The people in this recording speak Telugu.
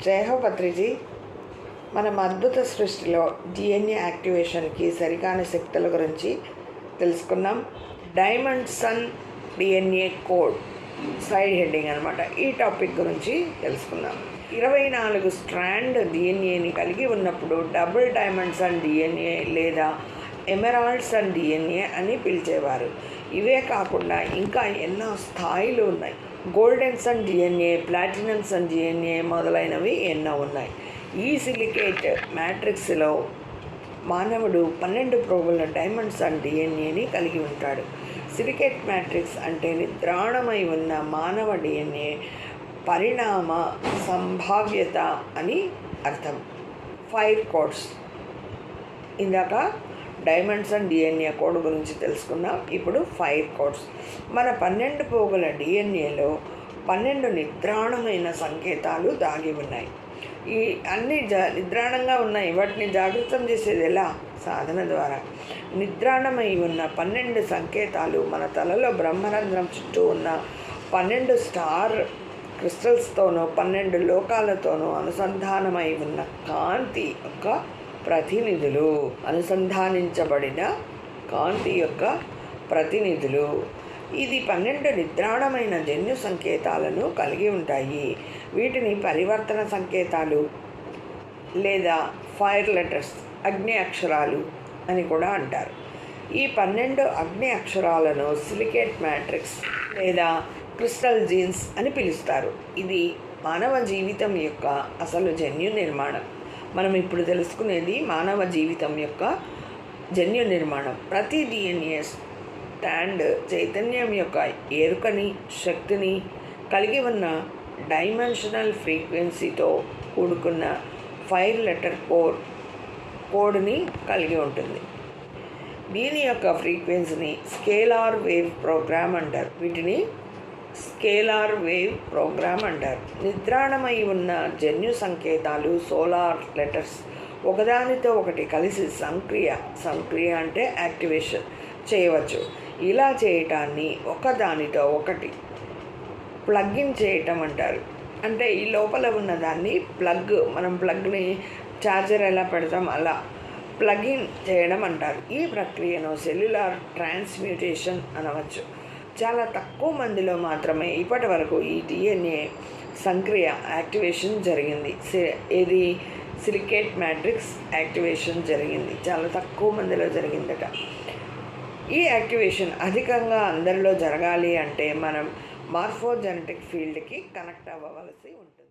జై హో పత్రిజీ. మనం అద్భుత సృష్టిలో డిఎన్ఏ యాక్టివేషన్కి సరికాని శక్తుల గురించి తెలుసుకున్నాం. Diamond sun DNA code side heading అనమాట. ఈ టాపిక్ గురించి తెలుసుకున్నాం. 24 స్ట్రాండ్ డిఎన్ఏని కలిగి ఉన్నప్పుడు డబుల్ డైమండ్ సన్ డిఎన్ఏ లేదా ఎమరాల్డ్ సన్ డిఎన్ఏ అని పిలిచేవారు. ఇవే కాకుండా ఇంకా ఎన్నో స్థాయిలు ఉన్నాయి. Golden sun DNA, platinum sun DNA మొదలైనవి ఎన్నో ఉన్నాయి. ఈ సిలికేట్ మ్యాట్రిక్స్లో మానవుడు 12 ప్రోగుల డైమండ్ సన్ డిఎన్ఏని కలిగి ఉంటాడు. సిలికేట్ మ్యాట్రిక్స్ అంటే నిద్రాణమై ఉన్న మానవ డిఎన్ఏ పరిణామ సంభావ్యత అని అర్థం. 5 కోడ్స్. ఇందాక డైమండ్ సన్ డిఎన్ఏ కోడ్ గురించి తెలుసుకున్నాం. ఇప్పుడు 5 కోడ్స్. మన 12 పోగుల డిఎన్ఏలో 12 నిద్రాణమైన సంకేతాలు దాగి ఉన్నాయి. ఈ అన్ని నిద్రాణంగా ఉన్నాయి. వాటిని జాగృతం చేసేది ఎలా? సాధన ద్వారా. నిద్రాణమై ఉన్న 12 సంకేతాలు మన తలలో బ్రహ్మరంధ్రం చుట్టూ ఉన్న 12 స్టార్ క్రిస్టల్స్తోనూ 12 లోకాలతోనూ అనుసంధానమై ఉన్న కాంతి యొక్క ప్రతినిధులు. అనుసంధానించబడిన కాంతి యొక్క ప్రతినిధులు. ఇది 12 నిద్రాణమైన జన్యు సంకేతాలను కలిగి ఉంటాయి. వీటిని పరివర్తన సంకేతాలు లేదా ఫైర్ లెటర్స్, అగ్ని అక్షరాలు అని కూడా అంటారు. ఈ 12 అగ్ని అక్షరాలను సిలికేట్ మ్యాట్రిక్స్ లేదా క్రిస్టల్ జీన్స్ అని పిలుస్తారు. ఇది మానవ జీవితం యొక్క అసలు జన్యు నిర్మాణం. మనం ఇప్పుడు తెలుసుకునేది మానవ జీవితం యొక్క జన్యు నిర్మాణం. ప్రతి డిఎన్ఏ స్టాండ్ చైతన్యం యొక్క ఎరుకని, శక్తిని కలిగి ఉన్న డైమెన్షనల్ ఫ్రీక్వెన్సీతో కూడుకున్న 5 లెటర్ కోడ్ని కలిగి ఉంటుంది. దీని యొక్క ఫ్రీక్వెన్సీని స్కేలార్ వేవ్ ప్రోగ్రామ్ అంటారు. వీటిని స్కేలార్ వేవ్ ప్రోగ్రామ్ అంటారు. నిద్రాణమై ఉన్న జన్యు సంకేతాలు సోలార్ లెటర్స్ ఒకదానితో ఒకటి కలిసి సంక్రియ అంటే యాక్టివేషన్ చేయవచ్చు. ఇలా చేయటాన్ని ఒకదానితో ఒకటి ప్లగ్ఇన్ చేయటం అంటారు. అంటే ఈ లోపల ఉన్నదాన్ని మనం ప్లగ్ని ఛార్జర్ ఎలా పెడతాం అలా ప్లగ్ఇన్ చేయడం అంటారు. ఈ ప్రక్రియను సెల్యులార్ ట్రాన్స్మ్యూటేషన్ అనవచ్చు. చాలా తక్కువ మందిలో మాత్రమే ఇప్పటి వరకు ఈ డిఎన్ఏ యాక్టివేషన్ జరిగింది. ఇది సిలికేట్ మ్యాట్రిక్స్ యాక్టివేషన్ జరిగింది. చాలా తక్కువ మందిలో జరిగిందట. ఈ యాక్టివేషన్ అధికంగా అందరిలో జరగాలి అంటే మనం మార్ఫోజెనెటిక్ ఫీల్డ్కి కనెక్ట్ అవ్వవలసి ఉంటుంది.